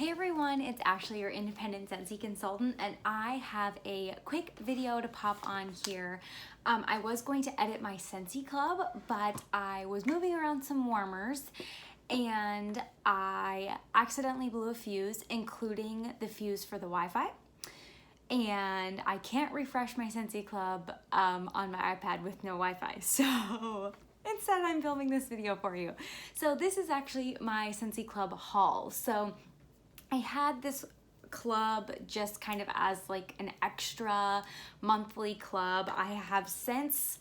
Hey everyone, it's Ashley, your independent Scentsy consultant, and I have a quick video to pop on here. I was going to edit my Scentsy club, but I was moving around some warmers and I accidentally blew a fuse, including the fuse for the Wi-Fi. And I can't refresh my Scentsy club on my iPad with no Wi-Fi, so instead I'm filming this video for you. So this is actually my Scentsy club haul. So I had this club just kind of as like an extra monthly club. I have since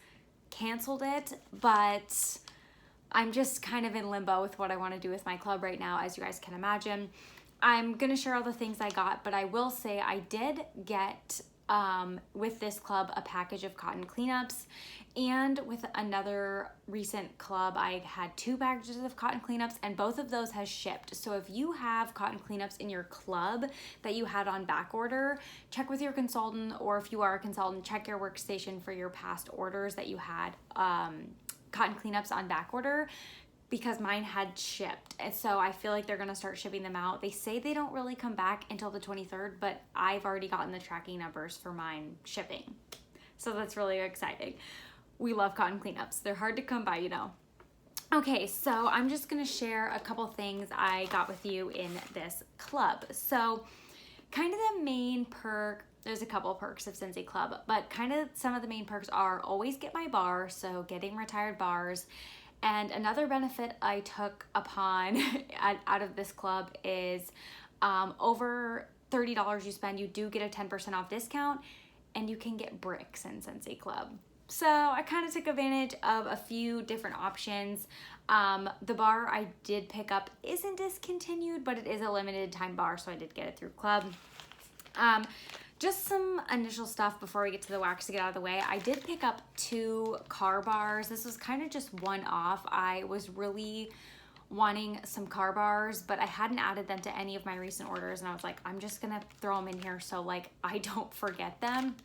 canceled it, but I'm just kind of in limbo with what I want to do with my club right now, as you guys can imagine. I'm gonna share all the things I got, but I will say I did get with this club a package of cotton cleanups, and with another recent club I had 2 packages of cotton cleanups, and both of those has shipped. So if you have cotton cleanups in your club that you had on back order, check with your consultant, or if you are a consultant, check your workstation for your past orders that you had cotton cleanups on back order, because mine had shipped. And so I feel like they're gonna start shipping them out. They say they don't really come back until the 23rd, but I've already gotten the tracking numbers for mine shipping. So that's really exciting. We love cotton cleanups. They're hard to come by, you know. Okay, so I'm just gonna share a couple things I got with you in this club. So kind of the main perk, there's a couple perks of Scentsy Club, but kind of some of the main perks are always get my bar, so getting retired bars. And another benefit I took upon out of this club is over $30 you spend, you do get a 10% off discount, and you can get bricks in Scentsy Club. So I kind of took advantage of a few different options. The bar I did pick up isn't discontinued, but it is a limited time bar, so I did get it through club. Just some initial stuff before we get to the wax to get out of the way. I did pick up 2 car bars. This was kind of just one off. I was really wanting some car bars, but I hadn't added them to any of my recent orders, and I was like, I'm just gonna throw them in here so like I don't forget them.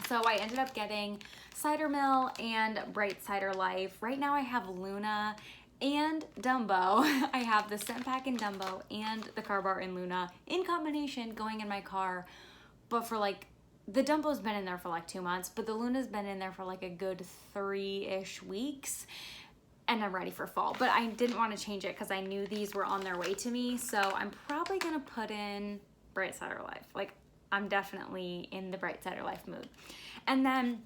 So I ended up getting Cider Mill and Bright Cider Life. Right now I have Luna and Dumbo. I have the scent pack in Dumbo and the car bar in Luna in combination going in my car. But for like, the Dumbo's been in there for like 2 months, but the Luna's been in there for like a good 3-ish weeks, and I'm ready for fall. But I didn't want to change it because I knew these were on their way to me, so I'm probably gonna put in Bright Cider Life. Like, I'm definitely in the Bright Cider Life mood. And then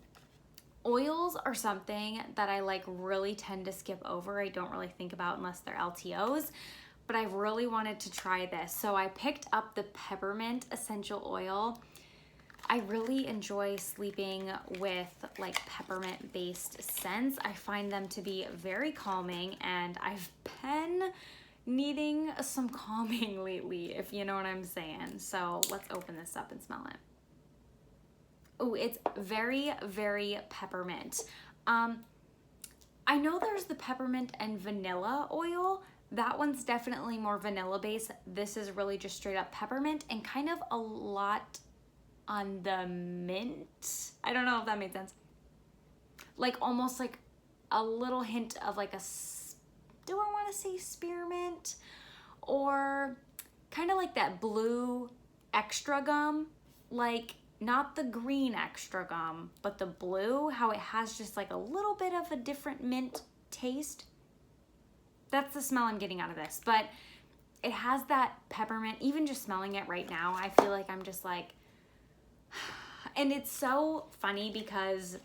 oils are something that I like really tend to skip over. I don't really think about unless they're LTOs, but I really wanted to try this. So I picked up the Peppermint Essential Oil. I really enjoy sleeping with like peppermint based scents. I find them to be very calming, and I've been needing some calming lately, if you know what I'm saying. So let's open this up and smell it. Oh, it's very, very peppermint. I know there's the peppermint and vanilla oil. That one's definitely more vanilla based. This is really just straight up peppermint and kind of a lot on the mint. I don't know if that made sense. Like almost like a little hint of like do I want to say spearmint? Or kind of like that blue extra gum. Like not the green extra gum, but the blue, how it has just like a little bit of a different mint taste. That's the smell I'm getting out of this, but it has that peppermint. Even just smelling it right now, I feel like I'm just like, and it's so funny because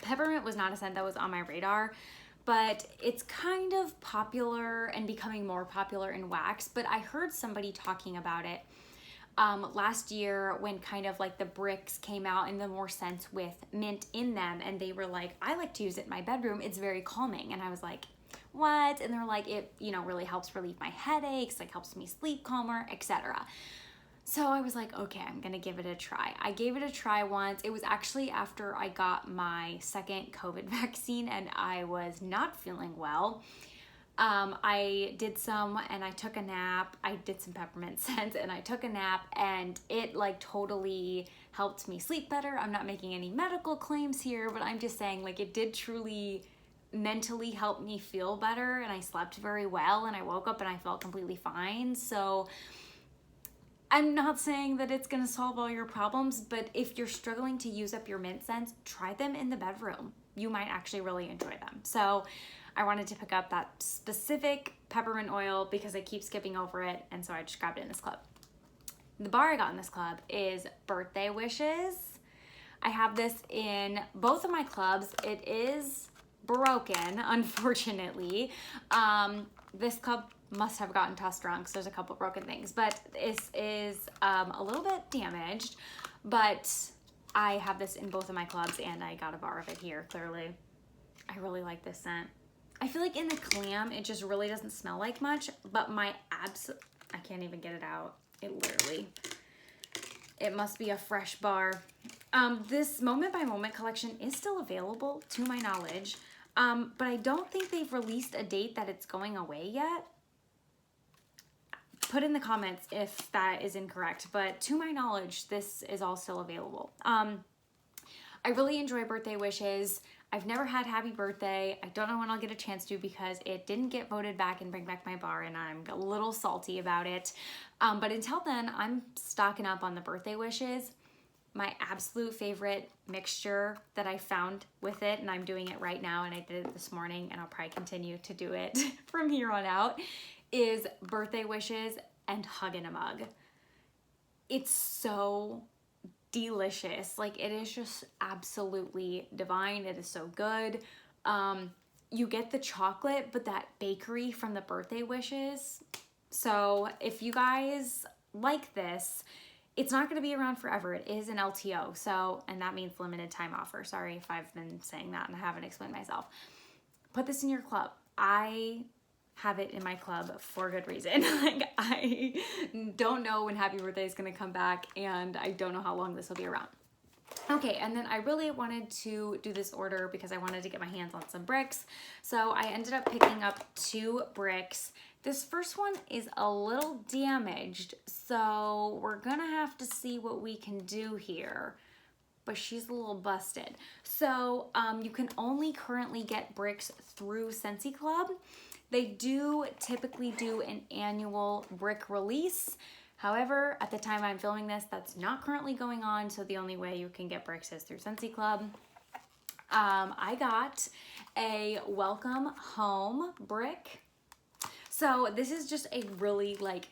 peppermint was not a scent that was on my radar, but it's kind of popular and becoming more popular in wax. But I heard somebody talking about it last year when kind of like the bricks came out and the more scents with mint in them, and they were like, I like to use it in my bedroom. It's very calming. And I was like, what? And they're like, it, you know, really helps relieve my headaches, like helps me sleep calmer, etc. So I was like, okay, I'm gonna give it a try. I gave it a try once. It was actually after I got my second COVID vaccine and I was not feeling well. I did some and I took a nap. I did some peppermint scents and I took a nap, and it like totally helped me sleep better. I'm not making any medical claims here, but I'm just saying like it did truly mentally helped me feel better, and I slept very well, and I woke up and I felt completely fine. So I'm not saying that it's gonna solve all your problems, but if you're struggling to use up your mint scents, try them in the bedroom. You might actually really enjoy them. So I wanted to pick up that specific peppermint oil because I keep skipping over it, and so I just grabbed it in this club. The bar I got in this club is Birthday Wishes. I have this in both of my clubs. It is broken, unfortunately. This club must have gotten tossed around because there's a couple broken things, but this is a little bit damaged, but I have this in both of my clubs and I got a bar of it here, clearly. I really like this scent. I feel like in the clam, it just really doesn't smell like much, but my I can't even get it out. It must be a fresh bar. This Moment by Moment collection is still available to my knowledge, but I don't think they've released a date that it's going away yet. Put in the comments if that is incorrect, but to my knowledge, this is all still available. I really enjoy Birthday Wishes. I've never had Happy Birthday. I don't know when I'll get a chance to because it didn't get voted back and bring back my bar, and I'm a little salty about it. But until then, I'm stocking up on the Birthday Wishes. My absolute favorite mixture that I found with it, and I'm doing it right now, and I did it this morning, and I'll probably continue to do it from here on out, is Birthday Wishes and Hug in a Mug. It's so delicious. Like, it is just absolutely divine. It is so good. You get the chocolate, but that bakery from the Birthday Wishes. So if you guys like this, it's not going to be around forever. It is an LTO, so, and that means limited time offer. Sorry if I've been saying that and I haven't explained myself. Put this in your club. I have it in my club for good reason. Like, I don't know when Happy Birthday is going to come back, and I don't know how long this will be around. Okay, and then I really wanted to do this order because I wanted to get my hands on some bricks. So I ended up picking up 2 bricks. This first one is a little damaged, so we're gonna have to see what we can do here. But she's a little busted. So you can only currently get bricks through Scentsy Club. They do typically do an annual brick release. However, at the time I'm filming this, that's not currently going on, so the only way you can get bricks is through Scentsy Club. I got a Welcome Home brick. So this is just a really like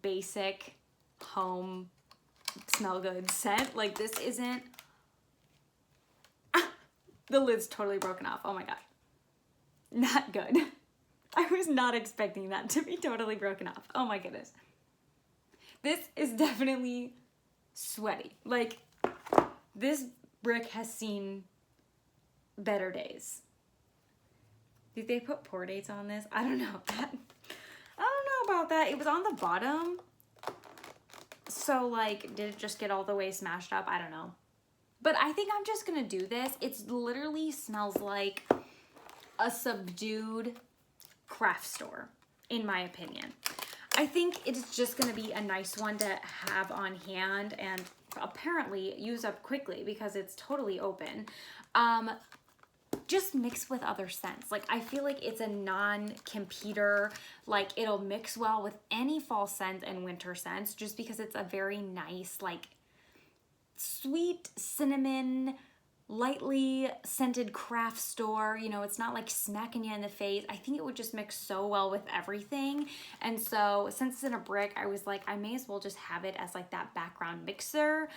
basic home smell good scent. Like, this isn't, the lid's totally broken off. Oh my God, not good. I was not expecting that to be totally broken off. Oh my goodness. This is definitely sweaty. Like, this brick has seen better days. Did they put pour dates on this? I don't know. I don't know about that. It was on the bottom. So, like, did it just get all the way smashed up? I don't know. But I think I'm just gonna do this. It literally smells like a subdued craft store, in my opinion. I think it's just gonna be a nice one to have on hand and apparently use up quickly because it's totally open. Just mix with other scents. Like, I feel like it's a non-competer. Like, it'll mix well with any fall scent and winter scents just because it's a very nice, like, sweet cinnamon, lightly scented craft store. You know, it's not like smacking you in the face. I think it would just mix so well with everything. And so since it's in a brick, I was like, I may as well just have it as like that background mixer.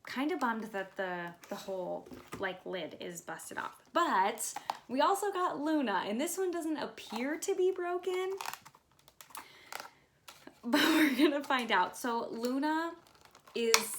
Kind of bummed that the whole like lid is busted off. But we also got Luna, and this one doesn't appear to be broken, but we're gonna find out. So Luna is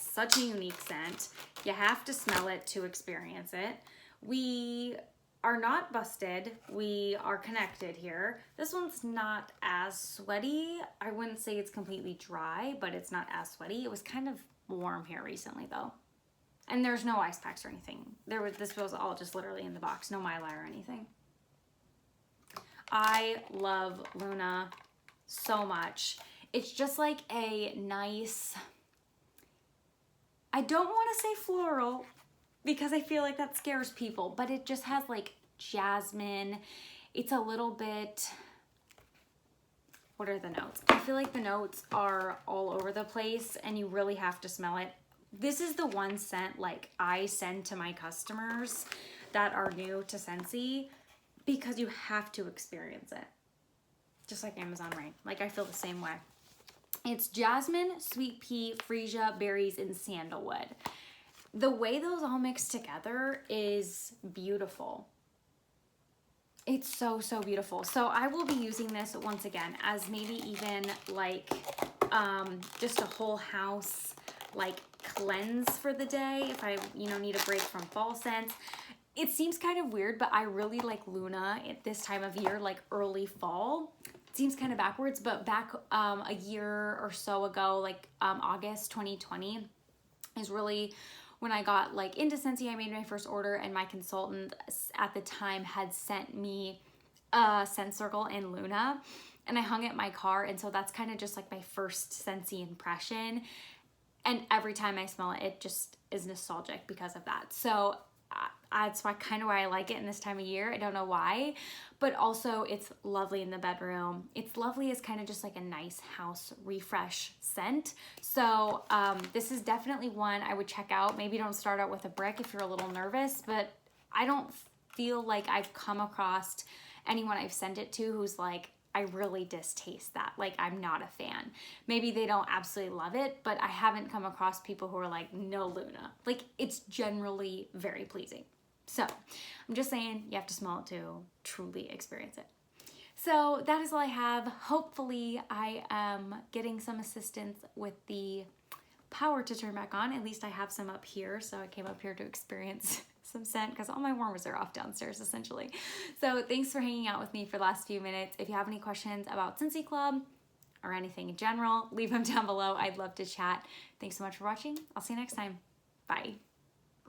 such a unique scent. You have to smell it to experience it. We are not busted. We are connected here. This one's not as sweaty. I wouldn't say it's completely dry, but it's not as sweaty. It was kind of warm here recently though. And there's no ice packs or anything. This was all just literally in the box, no mylar or anything. I love Luna so much. It's just like a nice, I don't want to say floral because I feel like that scares people, but it just has like jasmine. It's a little bit what are the notes? I feel like the notes are all over the place and you really have to smell it. This is the one scent like I send to my customers that are new to Scentsy because you have to experience it. Just like Amazon Rain. Like I feel the same way. It's jasmine, sweet pea, freesia, berries, and sandalwood. The way those all mix together is beautiful. It's so, so beautiful. So I will be using this once again as maybe even like just a whole house like cleanse for the day if I, you know, need a break from fall scents. It seems kind of weird, but I really like Luna at this time of year, like early fall. It seems kind of backwards, but back a year or so ago, like August 2020 is really when I got like into Scentsy. I made my first order and my consultant at the time had sent me a scent circle in Luna and I hung it in my car. And so that's kind of just like my first Scentsy impression. And every time I smell it, it just is nostalgic because of that. So that's kind of why I like it in this time of year. I don't know why, but also it's lovely in the bedroom. It's lovely as kind of just like a nice house refresh scent. So this is definitely one I would check out. Maybe don't start out with a brick if you're a little nervous, but I don't feel like I've come across anyone I've sent it to who's like, I really distaste that. Like, I'm not a fan. Maybe they don't absolutely love it, but I haven't come across people who are like, no Luna. Like, it's generally very pleasing. So, I'm just saying, you have to smell it to truly experience it. So, that is all I have. Hopefully, I am getting some assistance with the power to turn back on. At least I have some up here, so I came up here to experience some scent because all my warmers are off downstairs essentially. So thanks for hanging out with me for the last few minutes. If you have any questions about Scentsy Club or anything in general, leave them down below. I'd love to chat. Thanks so much for watching. I'll see you next time. Bye.